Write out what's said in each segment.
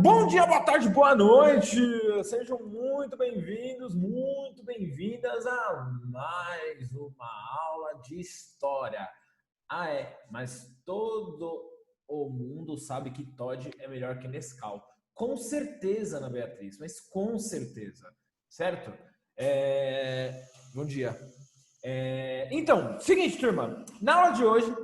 Bom dia, boa tarde, boa noite! Sejam muito bem-vindos, muito bem-vindas a mais uma aula de história. Mas todo o mundo sabe que Toddy é melhor que Nescau. Com certeza, Ana Beatriz, mas com certeza, certo? Bom dia. Então, seguinte, turma, na aula de hoje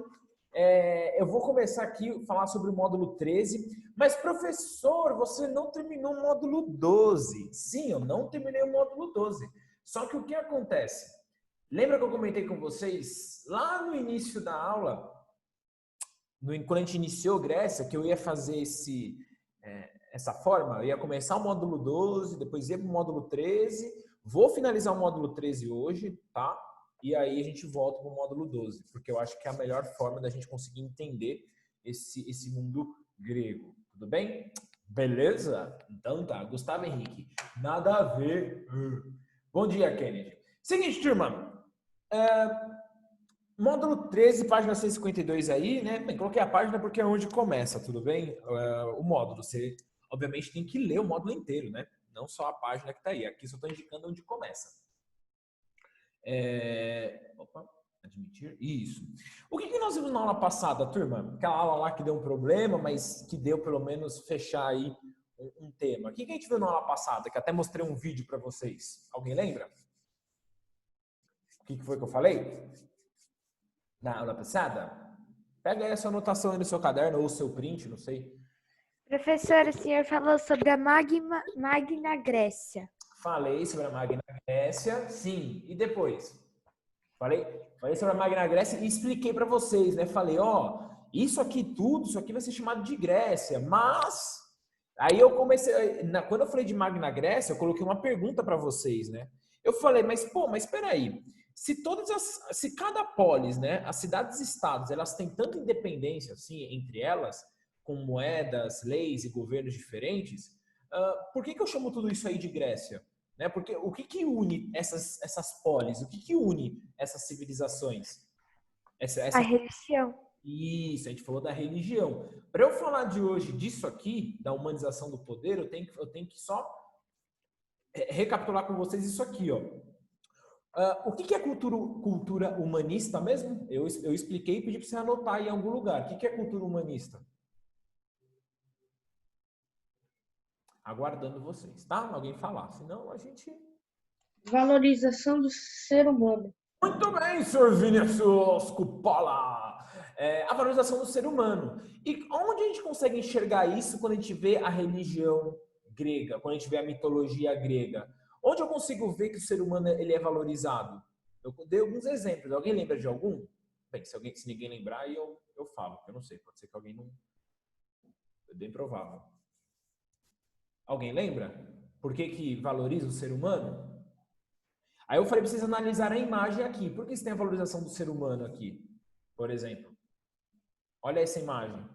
eu vou começar aqui a falar sobre o módulo 13, mas professor, você não terminou o módulo 12. Sim, eu não terminei o módulo 12. Só que o que acontece? Lembra que eu comentei com vocês lá no início da aula, quando a gente iniciou Grécia, que eu ia fazer essa forma? Eu ia começar o módulo 12, depois ia para o módulo 13, vou finalizar o módulo 13 hoje, tá? E aí a gente volta para o módulo 12, porque eu acho que é a melhor forma da gente conseguir entender esse mundo grego. Tudo bem? Beleza? Então tá. Gustavo Henrique, nada a ver. Bom dia, Kennedy. Seguinte, turma. Módulo 13, página 152 aí, né? Bem, coloquei a página porque é onde começa, tudo bem? O módulo. Você, obviamente, tem que ler o módulo inteiro, né? Não só a página que tá aí. Aqui só estou indicando onde começa. Opa, admitir. Isso. O que nós vimos na aula passada, turma? Aquela aula lá que deu um problema, mas que deu pelo menos fechar aí um tema. O que a gente viu na aula passada? Que até mostrei um vídeo para vocês. Alguém lembra? O que foi que eu falei? Na aula passada? Pega aí a sua anotação aí no seu caderno ou o seu print, não sei. Professor, o senhor falou sobre a Magna Grécia. Falei sobre a Magna Grécia, sim. E depois? Falei sobre a Magna Grécia e expliquei para vocês, né? Falei, isso aqui vai ser chamado de Grécia, mas... Aí eu comecei... Quando eu falei de Magna Grécia, eu coloquei uma pergunta para vocês, né? Eu falei, mas espera aí. Se cada polis, né, as cidades-estados, elas têm tanta independência, assim, entre elas, com moedas, leis e governos diferentes, por que eu chamo tudo isso aí de Grécia? Né? Porque o que une essas polis? O que une essas civilizações? A religião. Isso, a gente falou da religião. Para eu falar de hoje disso aqui, da humanização do poder, eu tenho que só recapitular com vocês isso aqui, ó. O que é cultura humanista mesmo? Eu expliquei e pedi para você anotar em algum lugar. O que é cultura humanista? Aguardando vocês, tá? Alguém falar, senão a gente... Valorização do ser humano. Muito bem, senhor Vinícius Cupola! A valorização do ser humano. E onde a gente consegue enxergar isso quando a gente vê a religião grega, quando a gente vê a mitologia grega? Onde eu consigo ver que o ser humano ele é valorizado? Eu dei alguns exemplos. Alguém lembra de algum? Bem, se ninguém lembrar, eu falo. Eu não sei, pode ser que alguém não... É bem provável. Alguém lembra? Por que valoriza o ser humano? Aí eu falei para vocês analisarem a imagem aqui. Por que você tem a valorização do ser humano aqui? Por exemplo. Olha essa imagem.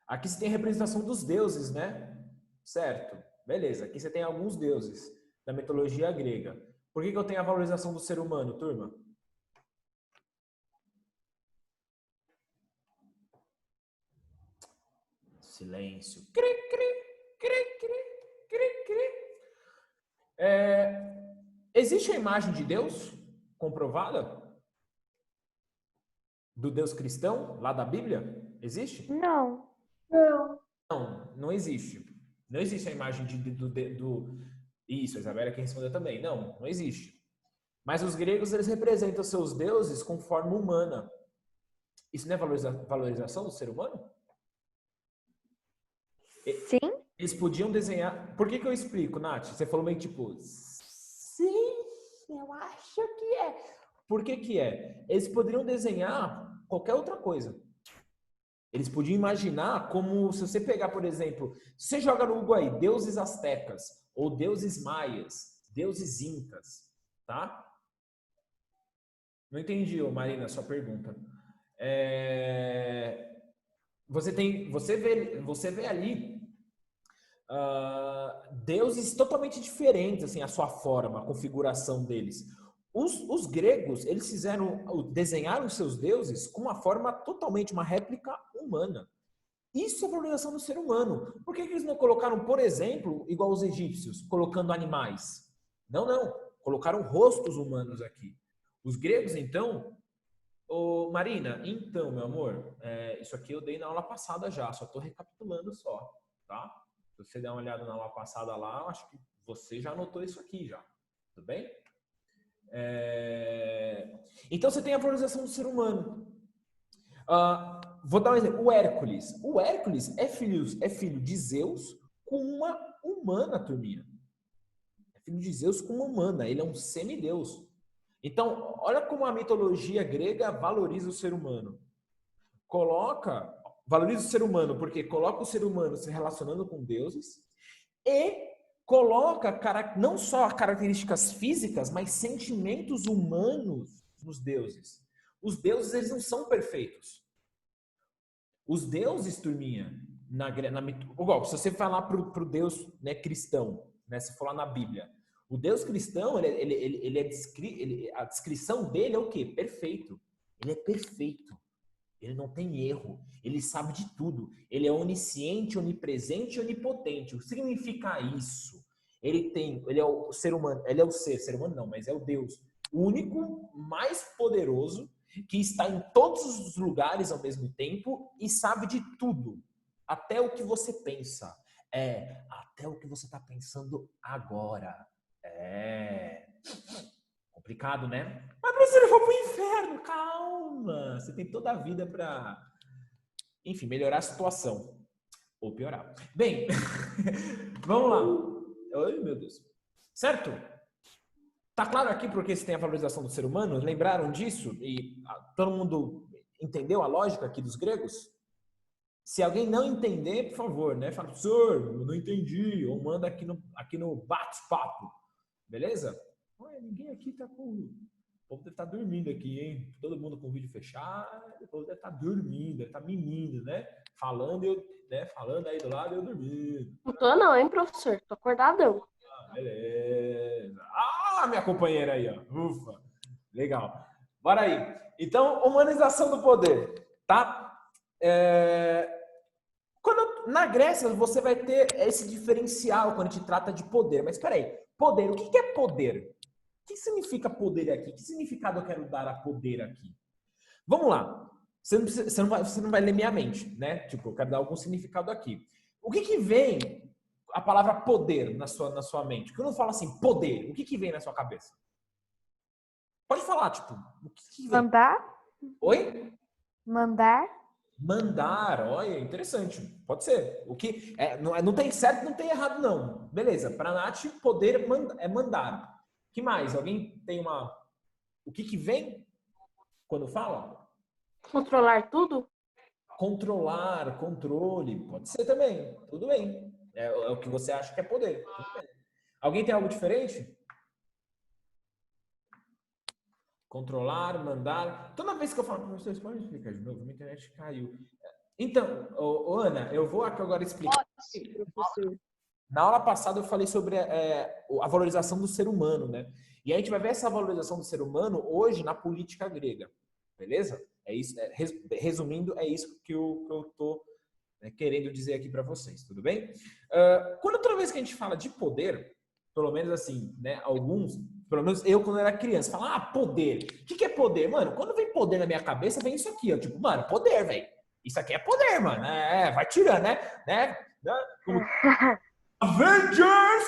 Aqui você tem a representação dos deuses, né? Certo. Beleza. Aqui você tem alguns deuses da mitologia grega. Por que eu tenho a valorização do ser humano, turma? Silêncio. Cri, cri, cri, cri, cri, cri. Existe a imagem de Deus comprovada? Do Deus cristão, lá da Bíblia? Existe? Não. Não existe. Não existe a imagem do... Isso, a Isabela que respondeu também. Não existe. Mas os gregos, eles representam seus deuses com forma humana. Isso não é valorização do ser humano? Sim. Eles podiam desenhar... Por que eu explico, Nath? Você falou meio tipo... Sim, eu acho que é. Por que é? Eles poderiam desenhar qualquer outra coisa. Eles podiam imaginar como, se você pegar, por exemplo, se você joga no Google aí, deuses astecas, ou deuses maias, deuses incas, tá? Não entendi, Marina, a sua pergunta. Você vê ali deuses totalmente diferentes, assim, a sua forma, a configuração deles. Os gregos, eles desenharam os seus deuses com uma forma totalmente, uma réplica humana. Isso é valorização do ser humano. Por que eles não colocaram, por exemplo, igual os egípcios, colocando animais? Não, não. Colocaram rostos humanos aqui. Os gregos, então... Ô, Marina, então, meu amor, isso aqui eu dei na aula passada já, só estou recapitulando só, tá? Se você der uma olhada na aula passada lá, eu acho que você já anotou isso aqui já, tudo bem? Então, você tem a valorização do ser humano. Vou dar um exemplo. O Hércules. O Hércules é filho de Zeus com uma humana, turminha. É filho de Zeus com uma humana. Ele é um semideus. Então, olha como a mitologia grega valoriza o ser humano. Valoriza o ser humano porque coloca o ser humano se relacionando com deuses e coloca não só características físicas, mas sentimentos humanos nos deuses. Os deuses, eles não são perfeitos. Os deuses, turminha, igual, se você falar pro Deus, né, cristão, né, se for lá na Bíblia, o Deus cristão, a descrição dele é o quê? Perfeito. Ele é perfeito. Ele não tem erro. Ele sabe de tudo. Ele é onisciente, onipresente e onipotente. O que significa isso? Ele é o ser humano, ele é o ser humano não, mas é o Deus único, mais poderoso, que está em todos os lugares ao mesmo tempo e sabe de tudo. Até o que você pensa. Até o que você está pensando agora. Complicado, né? Mas você não for pro inferno, calma. Você tem toda a vida para, enfim, melhorar a situação. Ou piorar. Bem, vamos lá. Ai, meu Deus. Certo? Tá claro aqui porque você tem a valorização do ser humano? Lembraram disso? E todo mundo entendeu a lógica aqui dos gregos? Se alguém não entender, por favor, né? Fala, professor, não entendi. Ou manda aqui no bate-papo. Beleza? Ué, ninguém aqui tá com... O povo deve estar dormindo aqui, hein? Todo mundo com o vídeo fechado, o povo deve estar dormindo, deve estar menindo, né? Falando aí do lado, eu dormindo. Não tô não, hein, professor? Tô acordadão. Beleza. Minha companheira aí, ó. Ufa. Legal. Bora aí. Então, humanização do poder, tá? Na Grécia, você vai ter esse diferencial quando a gente trata de poder. Mas peraí, poder, o que é poder? O que significa poder aqui? Que significado eu quero dar a poder aqui? Vamos lá. Você não vai ler minha mente, né? Tipo, eu quero dar algum significado aqui. O que vem a palavra poder na sua mente? Quando eu falo assim, poder, o que vem na sua cabeça? Pode falar, tipo, o que vem? Mandar? Oi? Mandar? Mandar, olha, interessante. Pode ser. Não tem certo, não tem errado, não. Beleza, para a Nath, poder é mandar. O que mais? Alguém tem uma... O que vem quando fala? Controlar tudo? Controlar, controle. Pode ser também. Tudo bem. É o que você acha que é poder. Tudo bem. Alguém tem algo diferente? Controlar, mandar. Toda vez que eu falo, professor, você pode explicar de novo? Minha internet caiu. Então, Ana, eu vou aqui agora explicar. Sim, professor. Na aula passada eu falei sobre a valorização do ser humano, né? E a gente vai ver essa valorização do ser humano hoje na política grega. Beleza? É isso. Resumindo, é isso que eu tô querendo dizer aqui para vocês. Tudo bem? Toda vez que a gente fala de poder, pelo menos assim, né? Pelo menos eu, quando era criança, falava, poder. O que é poder? Mano, quando vem poder na minha cabeça, vem isso aqui, ó. Tipo, mano, poder, velho. Isso aqui é poder, mano. Vai tirando, né? Como... Avengers!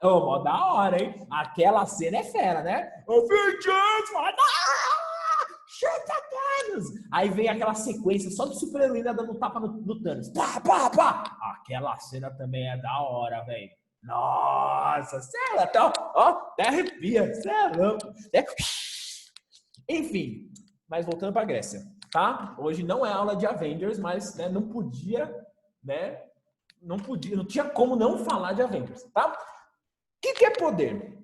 Mó da hora, hein? Aquela cena é fera, né? Avengers! Chuta Thanos! Aí vem aquela sequência só de super-heroína dando tapa no Thanos. Pá, pá, pá! Aquela cena também é da hora, velho. Nossa, sério, até arrepia, sério. Enfim, mas voltando pra Grécia, tá? Hoje não é aula de Avengers, mas né, não podia, né? Não tinha como não falar de Avengers, tá? O que é poder?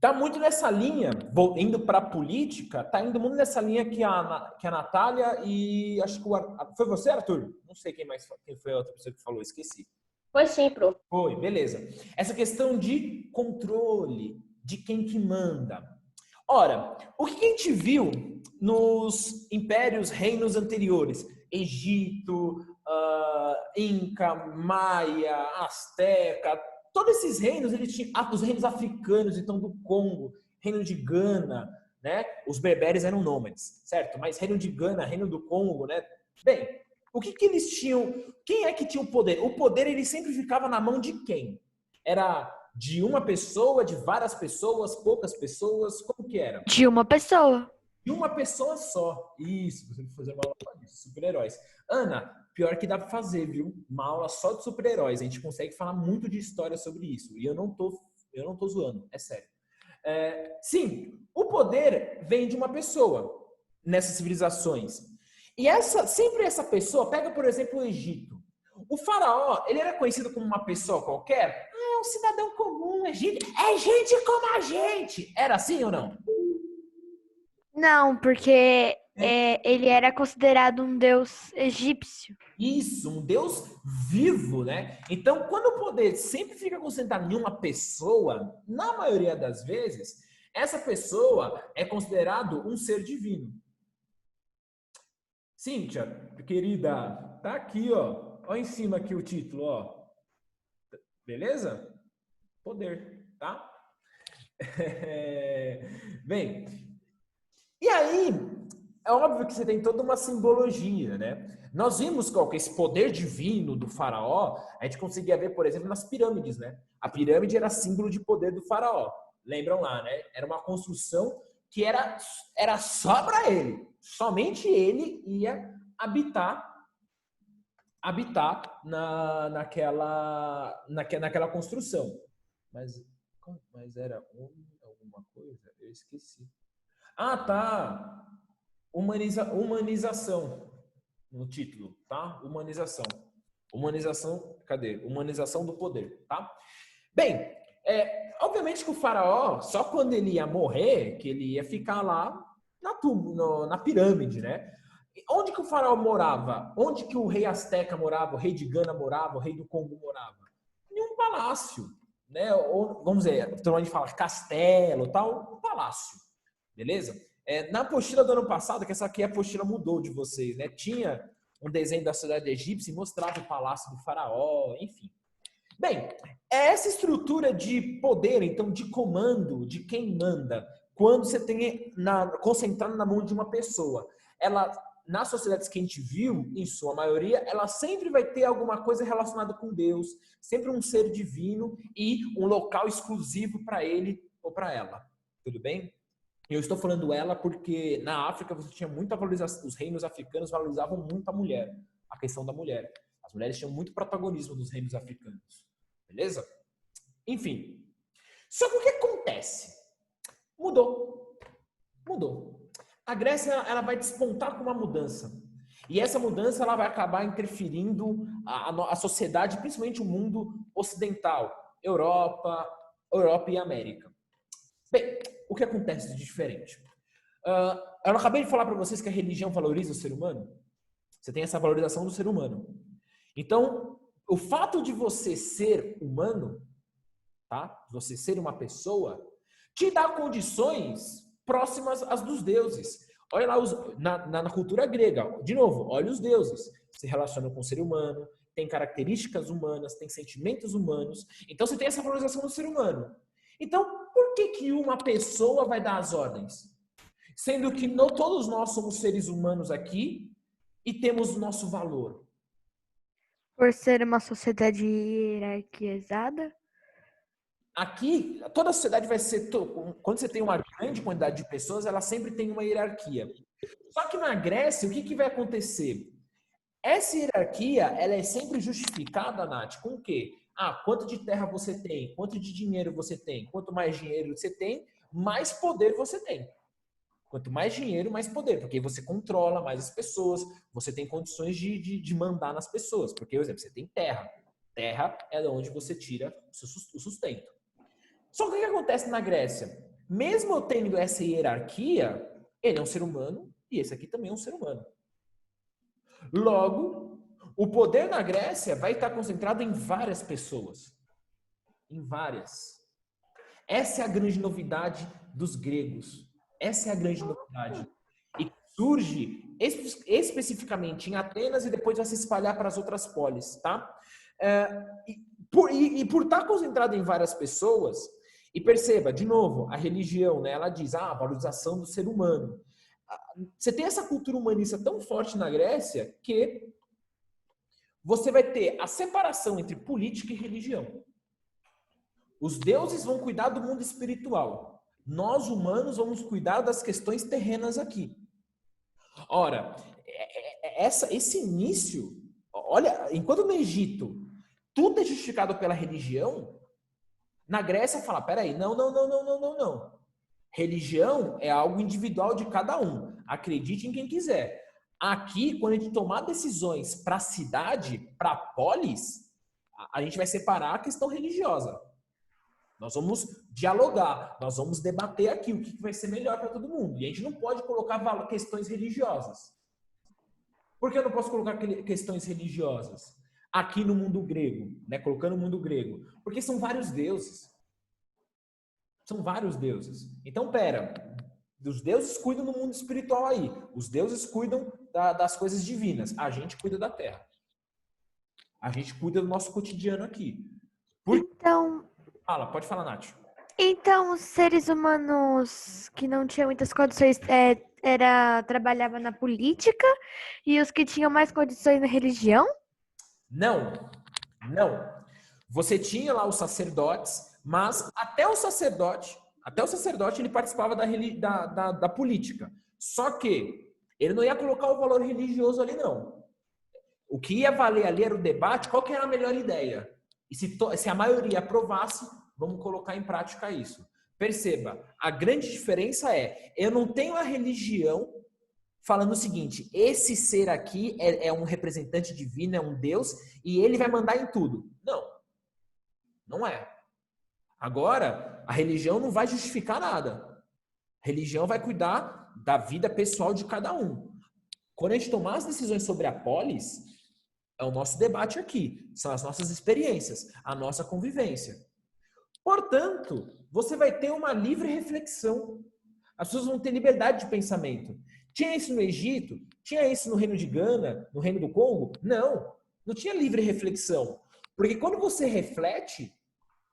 Tá muito nessa linha, indo para a política, tá indo muito nessa linha que a Natália e acho que foi você, Arthur? Não sei quem foi a outra pessoa que falou, esqueci. Foi sim, pro. Foi, beleza. Essa questão de controle, de quem que manda. Ora, o que a gente viu nos impérios, reinos anteriores? Egito, Inca, Maia, Azteca, todos esses reinos, eles tinham os reinos africanos, então do Congo, reino de Gana, né? Os berberes eram nômades, certo? Mas reino de Gana, reino do Congo, né? Bem, o que eles tinham? Quem é que tinha o poder? O poder ele sempre ficava na mão de quem? Era de uma pessoa, de várias pessoas, poucas pessoas? Como que era? De uma pessoa. De uma pessoa só. Isso, você vai fazer uma aula de super-heróis. Ana, pior que dá pra fazer, viu? Uma aula só de super-heróis. A gente consegue falar muito de história sobre isso. E eu não tô zoando, é sério. Sim, o poder vem de uma pessoa nessas civilizações. E sempre essa pessoa, pega por exemplo o Egito. O faraó, ele era conhecido como uma pessoa qualquer? É um cidadão comum, é gente como a gente. Era assim ou não? Não, porque ele era considerado um deus egípcio. Isso, um Deus vivo, né? Então, quando o poder sempre fica concentrado em uma pessoa, na maioria das vezes, essa pessoa é considerado um ser divino. Cíntia, querida, tá aqui, ó. Ó em cima aqui o título, ó. Beleza? Poder, tá? Bem, e aí, é óbvio que você tem toda uma simbologia, né? Nós vimos qual que é esse poder divino do faraó, a gente conseguia ver, por exemplo, nas pirâmides, né? A pirâmide era símbolo de poder do faraó. Lembram lá, né? Era uma construção que era só para ele. Somente ele ia habitar naquela construção. Mas era alguma coisa? Eu esqueci. Ah, tá. Humanização no título, tá? Humanização. Cadê? Humanização do poder, tá? Bem, obviamente que o faraó, só quando ele ia morrer, que ele ia ficar lá na pirâmide, né? Onde que o faraó morava? Onde que o rei Azteca morava? O rei de Gana morava? O rei do Congo morava? Em um palácio, né? Ou, vamos dizer, então a gente fala castelo, tal, um palácio, beleza? Na apostila do ano passado, que essa aqui a apostila mudou de vocês, né? Tinha um desenho da cidade egípcia e mostrava o palácio do faraó, enfim. Bem, essa estrutura de poder, então, de comando, de quem manda, quando você tem concentrado na mão de uma pessoa, ela, nas sociedades que a gente viu, em sua maioria, ela sempre vai ter alguma coisa relacionada com Deus, sempre um ser divino e um local exclusivo para ele ou para ela. Tudo bem? Eu estou falando ela porque na África você tinha muita valorização, os reinos africanos valorizavam muito a mulher, a questão da mulher. As mulheres tinham muito protagonismo nos reinos africanos. Beleza? Enfim. Só que o que acontece? Mudou. A Grécia ela vai despontar com uma mudança. E essa mudança ela vai acabar interferindo a sociedade, principalmente o mundo ocidental, Europa e América. Bem, o que acontece de diferente? Eu acabei de falar para vocês que a religião valoriza o ser humano. Você tem essa valorização do ser humano. Então, o fato de você ser humano, tá? Você ser uma pessoa, te dá condições próximas às dos deuses. Olha lá na cultura grega, de novo, olha os deuses. Se relacionam com o ser humano, tem características humanas, tem sentimentos humanos. Então, você tem essa valorização do ser humano. Então, por que uma pessoa vai dar as ordens? Sendo que todos nós somos seres humanos aqui e temos o nosso valor. Por ser uma sociedade hierarquizada? Aqui, toda a sociedade vai ser... Quando você tem uma grande quantidade de pessoas, ela sempre tem uma hierarquia. Só que na Grécia, o que vai acontecer? Essa hierarquia, ela é sempre justificada, Nath, com o quê? Quanto de terra você tem, quanto de dinheiro você tem. Quanto mais dinheiro você tem, mais poder você tem. Quanto mais dinheiro, mais poder, porque você controla mais as pessoas, você tem condições de mandar nas pessoas. Porque, por exemplo, você tem terra. Terra é de onde você tira o sustento. Só que o que acontece na Grécia? Mesmo tendo essa hierarquia, ele é um ser humano e esse aqui também é um ser humano. Logo, o poder na Grécia vai estar concentrado em várias pessoas. Em várias. Essa é a grande novidade dos gregos. Essa é a grande novidade. E surge especificamente em Atenas e depois vai se espalhar para as outras polis, tá? Por estar concentrado em várias pessoas, e perceba, de novo, a religião, né, ela diz, a valorização do ser humano. Você tem essa cultura humanista tão forte na Grécia que você vai ter a separação entre política e religião. Os deuses vão cuidar do mundo espiritual. Nós, humanos, vamos cuidar das questões terrenas aqui. Ora, esse início, olha, enquanto no Egito tudo é justificado pela religião, na Grécia fala, peraí, não. Religião é algo individual de cada um. Acredite em quem quiser. Aqui, quando a gente tomar decisões para a cidade, para a polis, a gente vai separar a questão religiosa. Nós vamos dialogar, nós vamos debater aqui o que vai ser melhor para todo mundo. E a gente não pode colocar questões religiosas. Por que eu não posso colocar questões religiosas? Aqui no mundo grego, né? Colocando o mundo grego. Porque são vários deuses. São vários deuses. Então, os deuses cuidam do mundo espiritual aí. Os deuses cuidam das coisas divinas. A gente cuida da terra. A gente cuida do nosso cotidiano aqui. Então, Pode falar, Nath. Então, os seres humanos que não tinham muitas condições trabalhavam na política e os que tinham mais condições na religião? Não. Você tinha lá os sacerdotes, mas até o sacerdote ele participava da política. Só que ele não ia colocar o valor religioso ali, não. O que ia valer ali era o debate, qual que era a melhor ideia. E se a maioria aprovasse, vamos colocar em prática isso. Perceba, a grande diferença eu não tenho a religião falando o seguinte, esse ser aqui é um representante divino, é um Deus, e ele vai mandar em tudo. Não é. Agora, a religião não vai justificar nada. A religião vai cuidar da vida pessoal de cada um. Quando a gente tomar as decisões sobre a polis, é o nosso debate aqui, são as nossas experiências, a nossa convivência. Portanto, você vai ter uma livre reflexão. As pessoas vão ter liberdade de pensamento. Tinha isso no Egito? Tinha isso no reino de Gana? No reino do Congo? Não tinha livre reflexão. Porque quando você reflete,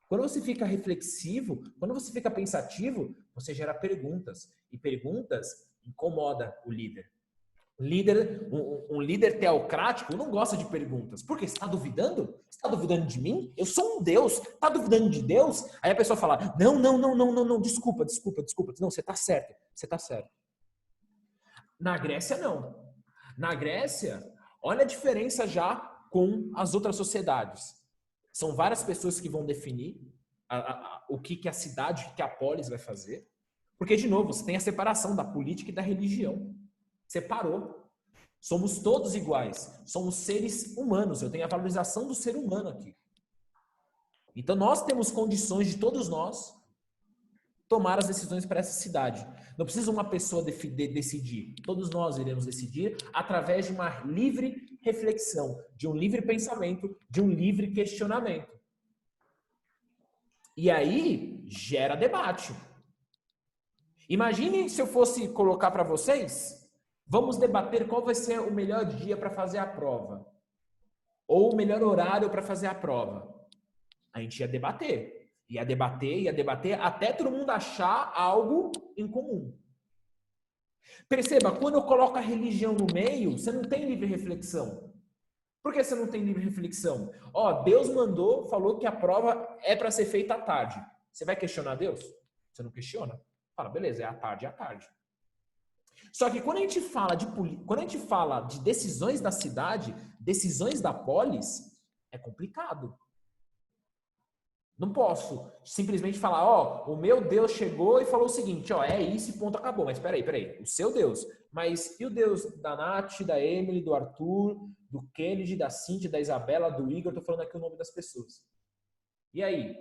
quando você fica reflexivo, quando você fica pensativo, você gera perguntas. E perguntas incomodam o líder. Um líder teocrático não gosta de perguntas. Por quê? Você está duvidando? Você está duvidando de mim? Eu sou um Deus. Está duvidando de Deus? Aí a pessoa fala, não, desculpa. Não, você está certo. Na Grécia, não. Na Grécia, olha a diferença já com as outras sociedades. São várias pessoas que vão definir o que a cidade, o que a polis vai fazer. Porque, de novo, você tem a separação da política e da religião. Separou. Somos todos iguais. Somos seres humanos. Eu tenho a valorização do ser humano aqui. Então, nós temos condições de todos nós tomar as decisões para essa cidade. Não precisa uma pessoa decidir. Todos nós iremos decidir através de uma livre reflexão, de um livre pensamento, de um livre questionamento. E aí, gera debate. Imagine se eu fosse colocar para vocês... Vamos debater qual vai ser o melhor dia para fazer a prova. Ou o melhor horário para fazer a prova. A gente ia debater, até todo mundo achar algo em comum. Perceba, quando eu coloco a religião no meio, você não tem livre reflexão. Por que você não tem livre reflexão? Deus falou que a prova é para ser feita à tarde. Você vai questionar Deus? Você não questiona? Fala, beleza, é à tarde. Só que quando a gente fala de decisões da cidade, decisões da polis, é complicado. Não posso simplesmente falar, o meu Deus chegou e falou o seguinte, é isso e ponto, acabou. Mas peraí, o seu Deus. Mas e o Deus da Nath, da Emily, do Arthur, do Kennedy, da Cíntia, da Isabela, do Igor? Eu tô falando aqui o nome das pessoas. E aí?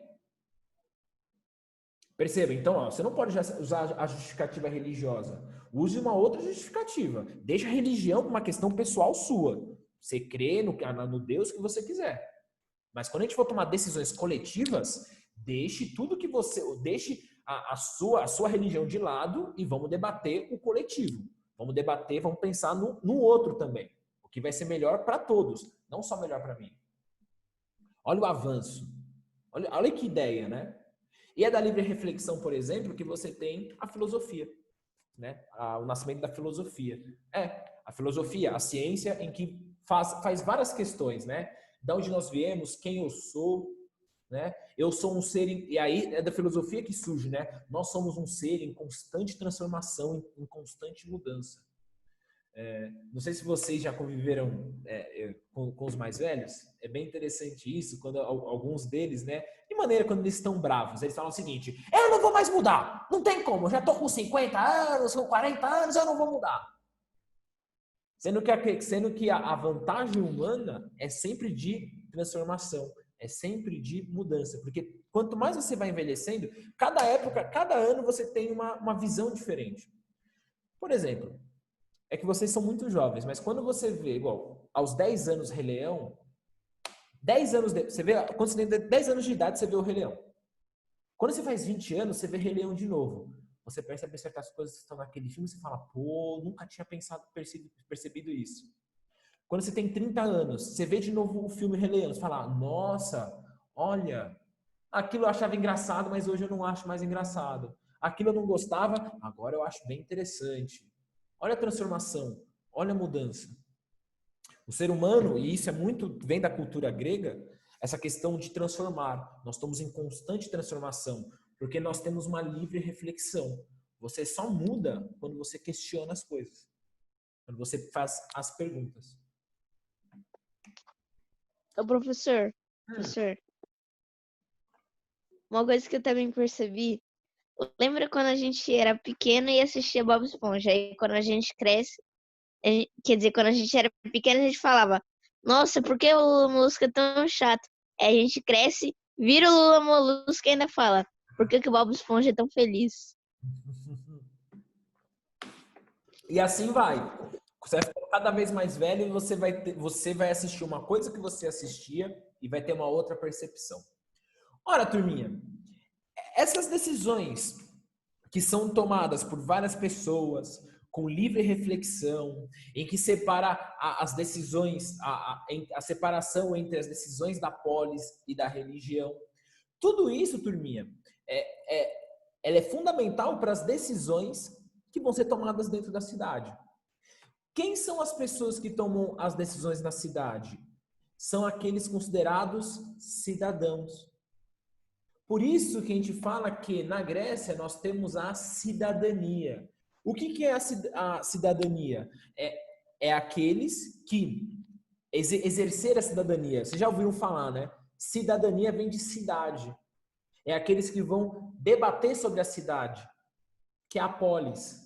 Perceba, então, você não pode usar a justificativa religiosa. Use uma outra justificativa. Deixa a religião para uma questão pessoal sua. Você crê no Deus que você quiser. Mas quando a gente for tomar decisões coletivas, Deixe tudo que você... Deixe a sua religião de lado e vamos debater o coletivo. Vamos debater, vamos pensar no outro também. O que vai ser melhor para todos, não só melhor para mim. Olha o avanço. Olha que ideia, né? E é da livre reflexão, por exemplo, que você tem a filosofia, né? O nascimento da filosofia. A filosofia, a ciência em que faz várias questões, né? De onde nós viemos, quem eu sou, né? Eu sou um ser... E aí é da filosofia que surge, né? Nós somos um ser em constante transformação, em constante mudança. Não sei se vocês já conviveram com os mais velhos. É bem interessante isso, quando alguns deles, né? De maneira, quando eles estão bravos, eles falam o seguinte: eu não vou mais mudar, não tem como, eu já tô com 50 anos, com 40 anos, eu não vou mudar. Sendo que a vantagem humana é sempre de transformação, é sempre de mudança. Porque quanto mais você vai envelhecendo, cada época, cada ano você tem uma visão diferente. Por exemplo, é que vocês são muito jovens, mas quando você vê, igual, aos 10 anos Rei Leão, 10 anos, você vê, quando você tem 10 anos de idade, você vê o Rei Leão. Quando você faz 20 anos, você vê Rei Leão de novo. Você percebe certas coisas que estão naquele filme e você fala, pô, nunca tinha percebido isso. Quando você tem 30 anos, você vê de novo o filme Rei Leão, você fala, nossa, olha, aquilo eu achava engraçado, mas hoje eu não acho mais engraçado. Aquilo eu não gostava, agora eu acho bem interessante. Olha a transformação, olha a mudança. O ser humano, e isso é muito, vem da cultura grega, essa questão de transformar. Nós estamos em constante transformação, porque nós temos uma livre reflexão. Você só muda quando você questiona as coisas, quando você faz as perguntas. Ô, professor, uma coisa que eu também percebi, lembra quando a gente era pequeno e assistia Bob Esponja? Aí quando a gente cresce, quer dizer, quando a gente era pequeno, a gente falava, nossa, por que o Lula Molusco é tão chato? Aí a gente cresce, vira o Lula Molusco e ainda fala, por que o Bob Esponja é tão feliz? E assim vai. Você vai ficar cada vez mais velho e você vai assistir uma coisa que você assistia e vai ter uma outra percepção. Ora, turminha, essas decisões que são tomadas por várias pessoas com livre reflexão, em que separa as decisões, a separação entre as decisões da polis e da religião, tudo isso, turminha, ela é fundamental para as decisões que vão ser tomadas dentro da cidade. Quem são as pessoas que tomam as decisões na cidade? São aqueles considerados cidadãos. Por isso que a gente fala que na Grécia nós temos a cidadania. O que é a cidadania? É aqueles que exercer a cidadania. Vocês já ouviram falar, né? Cidadania vem de cidade. É aqueles que vão debater sobre a cidade, que é a polis.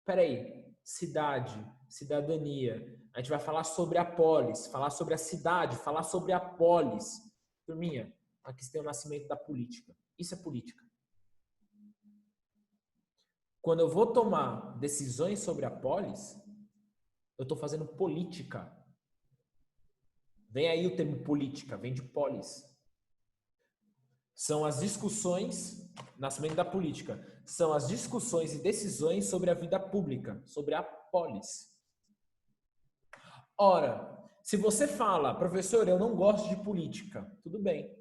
Peraí, cidade, cidadania. A gente vai falar sobre a polis, falar sobre a cidade, falar sobre a polis. Turminha, aqui tem o nascimento da política. Isso é política. Quando eu vou tomar decisões sobre a polis, eu estou fazendo política. Vem aí o termo política, vem de polis. São as discussões, nascimento da política, são as discussões e decisões sobre a vida pública, sobre a polis. Ora, se você fala, professor, eu não gosto de política, tudo bem.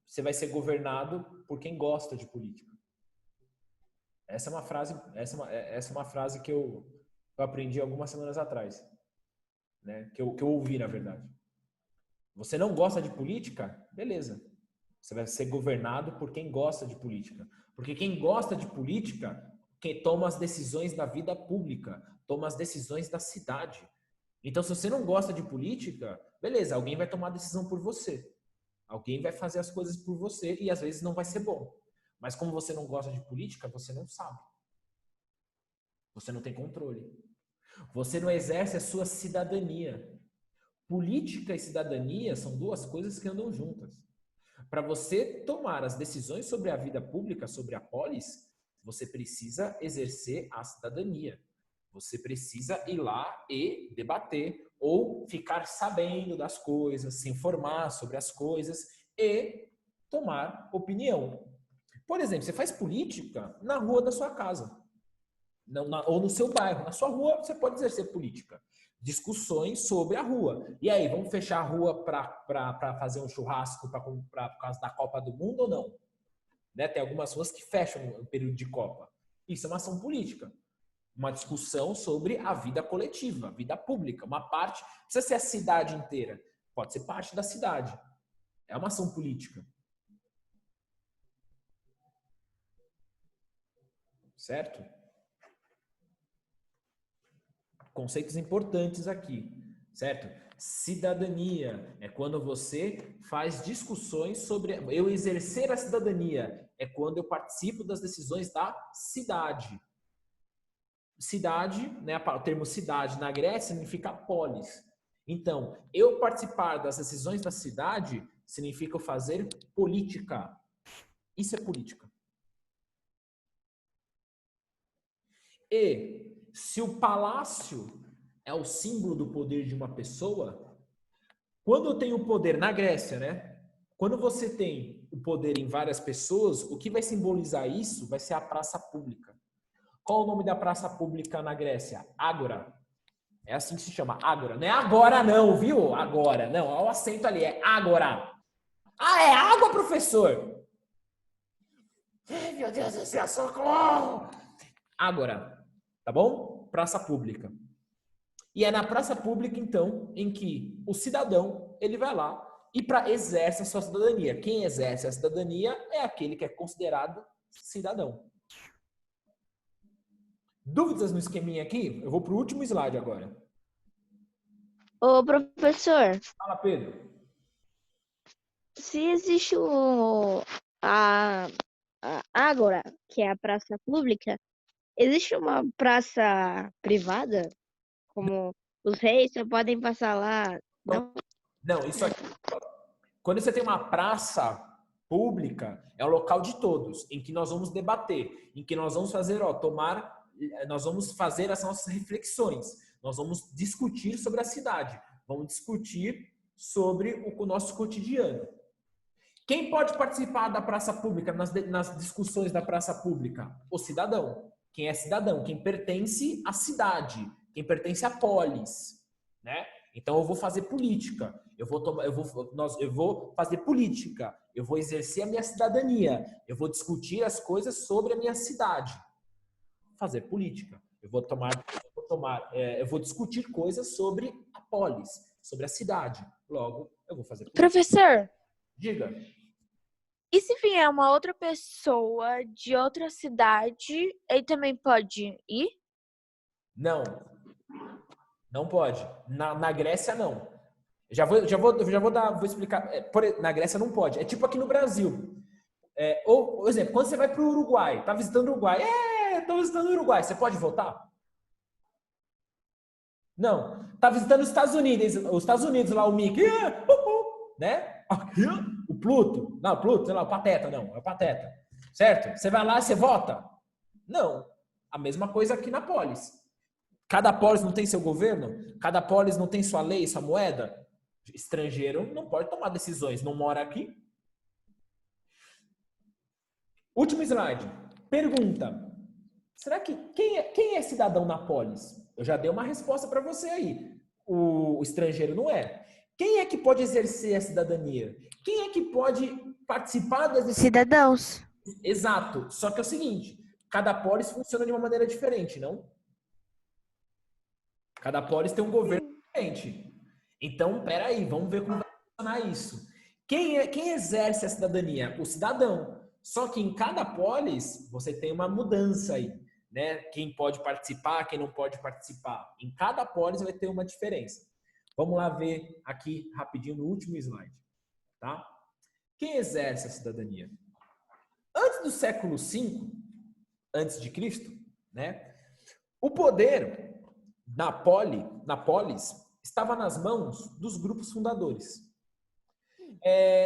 Você vai ser governado por quem gosta de política. Essa é uma frase que eu aprendi algumas semanas atrás, né? Que eu ouvi, na verdade. Você não gosta de política? Beleza. Você vai ser governado por quem gosta de política. Porque quem gosta de política, quem toma as decisões da vida pública, toma as decisões da cidade. Então, se você não gosta de política, beleza, alguém vai tomar a decisão por você. Alguém vai fazer as coisas por você e às vezes não vai ser bom. Mas como você não gosta de política, você não sabe. Você não tem controle. Você não exerce a sua cidadania. Política e cidadania são duas coisas que andam juntas. Para você tomar as decisões sobre a vida pública, sobre a polis, você precisa exercer a cidadania. Você precisa ir lá e debater ou ficar sabendo das coisas, se informar sobre as coisas e tomar opinião. Por exemplo, você faz política na rua da sua casa. Ou no seu bairro. Na sua rua, você pode exercer política. Discussões sobre a rua. E aí, vamos fechar a rua para fazer um churrasco por causa da Copa do Mundo ou não? Né? Tem algumas ruas que fecham no período de Copa. Isso é uma ação política. Uma discussão sobre a vida coletiva, a vida pública. Uma parte, não precisa ser a cidade inteira. Pode ser parte da cidade. É uma ação política. Certo? Conceitos importantes aqui, certo? Cidadania é quando você faz discussões sobre... Eu exercer a cidadania é quando eu participo das decisões da cidade. Cidade, né, o termo cidade na Grécia significa polis. Então, eu participar das decisões da cidade significa eu fazer política. Isso é política. E se o palácio é o símbolo do poder de uma pessoa, quando eu tenho poder na Grécia, né? Quando você tem o poder em várias pessoas, o que vai simbolizar isso vai ser a praça pública. Qual o nome da praça pública na Grécia? Ágora. É assim que se chama, ágora. Não é agora não, viu? Agora. Não, olha o acento ali, é ágora. Ah, é água, professor? Ai, meu Deus do céu, socorro! Ágora, tá bom? Praça pública. E é na praça pública, então, em que o cidadão, ele vai lá e exerce a sua cidadania. Quem exerce a cidadania é aquele que é considerado cidadão. Dúvidas no esqueminha aqui? Eu vou para o último slide agora. Ô, professor, Fala, Pedro. se existe a Ágora, que é a praça pública, existe uma praça privada? Como os reis só podem passar lá? Não? Não, isso aqui. Quando você tem uma praça pública, é o local de todos, em que nós vamos debater, em que nós vamos fazer, nós vamos fazer as nossas reflexões, nós vamos discutir sobre a cidade, vamos discutir sobre o nosso cotidiano. Quem pode participar da praça pública, nas discussões da praça pública? O cidadão. Quem é cidadão? Quem pertence à cidade, quem pertence à polis, né? Então eu vou fazer política, eu vou fazer política, eu vou exercer a minha cidadania, eu vou discutir as coisas sobre a minha cidade. Fazer política. Eu vou discutir coisas sobre a polis, sobre a cidade. Logo, eu vou fazer política. Professor, Diga. e se vier uma outra pessoa de outra cidade, ele também pode ir? Não. Não pode. Na Grécia, não. Vou explicar. Na Grécia não pode. É tipo aqui no Brasil. Por exemplo, quando você vai para o Uruguai, tá visitando o Uruguai. Tô visitando o Uruguai. Você pode votar? Não. Tá visitando os Estados Unidos lá, o Mickey. Né? O Pluto. Não, Pluto, sei lá, o Pateta, não. É o Pateta. Certo? Você vai lá e você vota? Não. A mesma coisa aqui na polis. Cada polis não tem seu governo? Cada polis não tem sua lei, sua moeda? Estrangeiro não pode tomar decisões, não mora aqui. Último slide. Pergunta. Será que quem é cidadão na polis? Eu já dei uma resposta para você aí. O estrangeiro não é. Quem é que pode exercer a cidadania? Quem é que pode participar das decisões? Cidadãos. Exato. Só que é o seguinte, cada polis funciona de uma maneira diferente, não? Cada polis tem um governo diferente. Então, peraí, vamos ver como vai funcionar isso. Quem exerce a cidadania? O cidadão. Só que em cada polis, você tem uma mudança aí, né? Quem pode participar, quem não pode participar. Em cada polis vai ter uma diferença. Vamos lá ver aqui rapidinho no último slide, tá? Quem exerce a cidadania? Antes do século V, antes de Cristo, né? O poder na polis estava nas mãos dos grupos fundadores,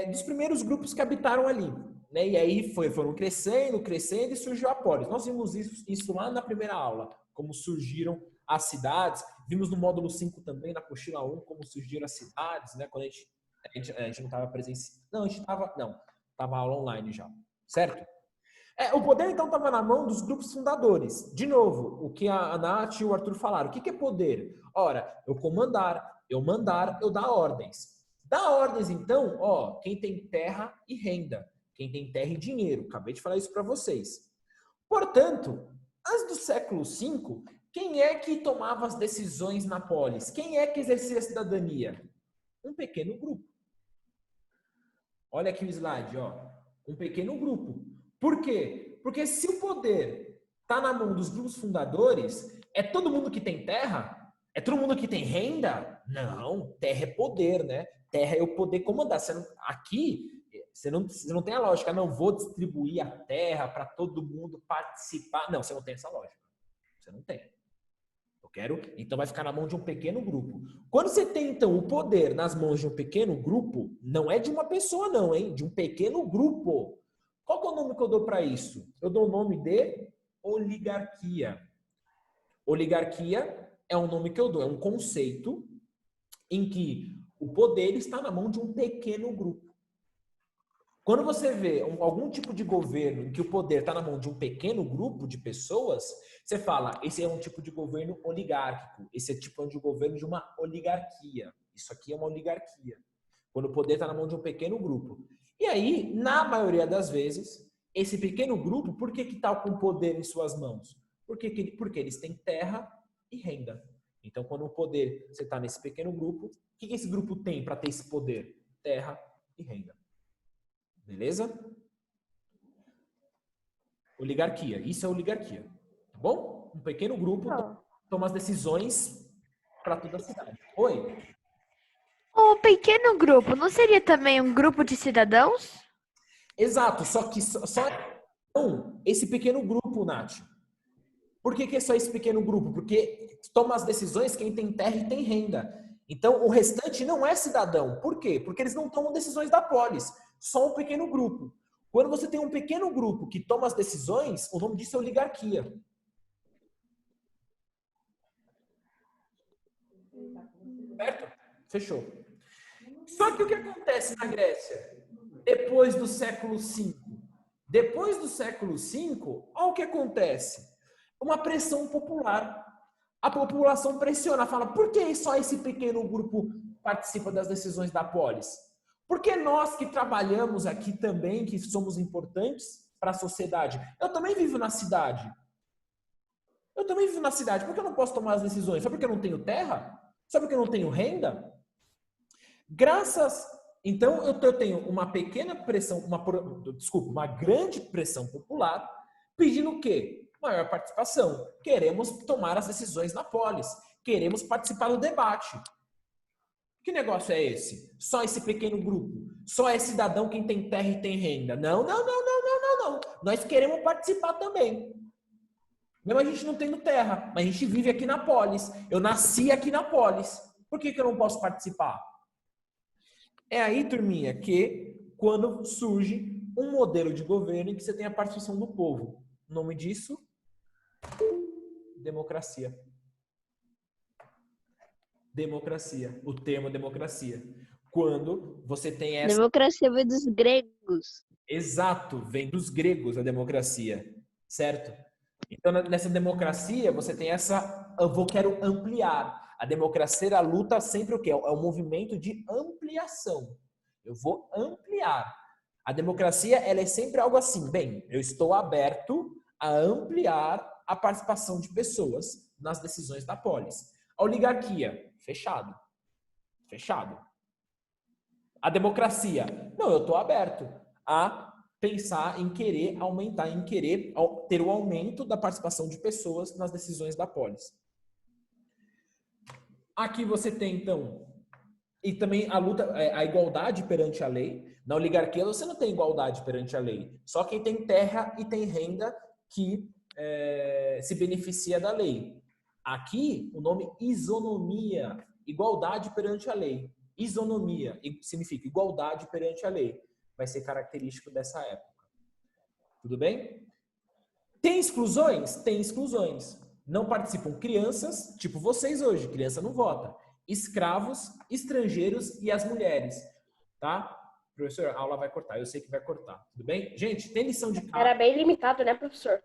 dos primeiros grupos que habitaram ali, né? E aí foram crescendo e surgiu a polis. Nós vimos isso lá na primeira aula, como surgiram as cidades. Vimos no módulo 5 também, na apostila 1, como surgiram as cidades, né? Quando a gente não estava presenciando. Não, a gente estava Estava aula online já, certo? O poder, então, estava na mão dos grupos fundadores. De novo, o que a Nath e o Arthur falaram. O que é poder? Ora, eu comandar, eu mandar, eu dar ordens. Dar ordens, então, ó, quem tem terra e renda. Quem tem terra e dinheiro. Acabei de falar isso para vocês. Portanto, antes do século V, quem é que tomava as decisões na polis? Quem é que exercia a cidadania? Um pequeno grupo. Olha aqui o slide, ó. Um pequeno grupo. Por quê? Porque se o poder está na mão dos grupos fundadores, é todo mundo que tem terra? É todo mundo que tem renda? Não, terra é poder, né? Terra é eu poder comandar. Aqui, você não tem a lógica, não vou distribuir a terra para todo mundo participar. Não, você não tem essa lógica. Você não tem. Eu quero, então vai ficar na mão de um pequeno grupo. Quando você tem, então, o poder nas mãos de um pequeno grupo, não é de uma pessoa, não, hein? De um pequeno grupo. Qual que é o nome que eu dou para isso? Eu dou o nome de oligarquia. Oligarquia é um nome que eu dou, é um conceito em que o poder está na mão de um pequeno grupo. Quando você vê algum tipo de governo em que o poder está na mão de um pequeno grupo de pessoas, você fala, esse é um tipo de governo oligárquico, esse é tipo de governo de uma oligarquia. Isso aqui é uma oligarquia. Quando o poder está na mão de um pequeno grupo. E aí, na maioria das vezes, esse pequeno grupo, por que está com o poder em suas mãos? Porque eles têm terra e renda. Então, quando o poder, você está nesse pequeno grupo, o que esse grupo tem para ter esse poder? Terra e renda. Beleza? Oligarquia. Isso é oligarquia. Tá bom? Um pequeno grupo toma as decisões para toda a cidade. Oi? O pequeno grupo não seria também um grupo de cidadãos? Exato, só que não, esse pequeno grupo, Nath. Por que é só esse pequeno grupo? Porque toma as decisões quem tem terra e tem renda. Então, o restante não é cidadão. Por quê? Porque eles não tomam decisões da polis. Só um pequeno grupo. Quando você tem um pequeno grupo que toma as decisões, o nome disso é oligarquia. Certo? Fechou. Só que o que acontece na Grécia? Depois do século V? Depois do século V, olha o que acontece. Uma pressão popular. A população pressiona, fala, por que só esse pequeno grupo participa das decisões da polis? Porque nós que trabalhamos aqui também, que somos importantes para a sociedade, eu também vivo na cidade. Por que eu não posso tomar as decisões? Só porque eu não tenho terra? Só porque eu não tenho renda? Então, eu tenho uma pequena pressão, uma grande pressão popular, pedindo o quê? Maior participação. Queremos tomar as decisões na polis. Queremos participar do debate. Que negócio é esse? Só esse pequeno grupo? Só é cidadão quem tem terra e tem renda? Não. Nós queremos participar também. Mesmo a gente não tendo terra, mas a gente vive aqui na polis. Eu nasci aqui na polis. Por que eu não posso participar? É aí, turminha, que quando surge um modelo de governo em que você tem a participação do povo. O nome disso? Democracia. Democracia. O termo democracia. Quando você tem essa... Democracia vem dos gregos. Exato, vem dos gregos a democracia, certo? Então, nessa democracia, você tem essa... quero ampliar. A democracia, a luta sempre o quê? É um movimento de ampliação. Eu vou ampliar. A democracia, ela é sempre algo assim. Bem, eu estou aberto a ampliar a participação de pessoas nas decisões da polis. A oligarquia, fechado. Fechado. A democracia, não, eu estou aberto a pensar em querer aumentar, em querer ter o aumento da participação de pessoas nas decisões da polis. Aqui você tem, então, e também a luta, a igualdade perante a lei. Na oligarquia você não tem igualdade perante a lei. Só quem tem terra e tem renda que se beneficia da lei. Aqui, o nome isonomia, igualdade perante a lei. Isonomia significa igualdade perante a lei. Vai ser característico dessa época. Tudo bem? Tem exclusões? Tem exclusões. Não participam crianças, tipo vocês hoje, criança não vota. Escravos, estrangeiros e as mulheres, tá? Professor, a aula vai cortar. Eu sei que vai cortar. Tudo bem? Gente, tem lição de casa. Era bem limitado, né, professor?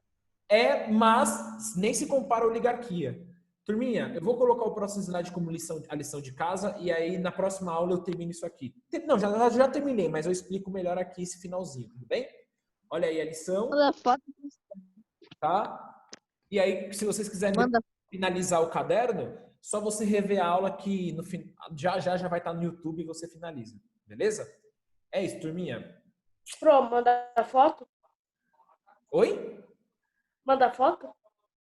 Mas nem se compara a oligarquia. Turminha, eu vou colocar o próximo slide como a lição de casa e aí na próxima aula eu termino isso aqui. Não, já terminei, mas eu explico melhor aqui esse finalzinho, tudo bem? Olha aí a lição, Manda foto. tá? E aí, se vocês quiserem Manda. finalizar o caderno, só você rever a aula que no já vai estar no YouTube e você finaliza, beleza? É isso, turminha. Pro, manda foto? Oi? Manda foto?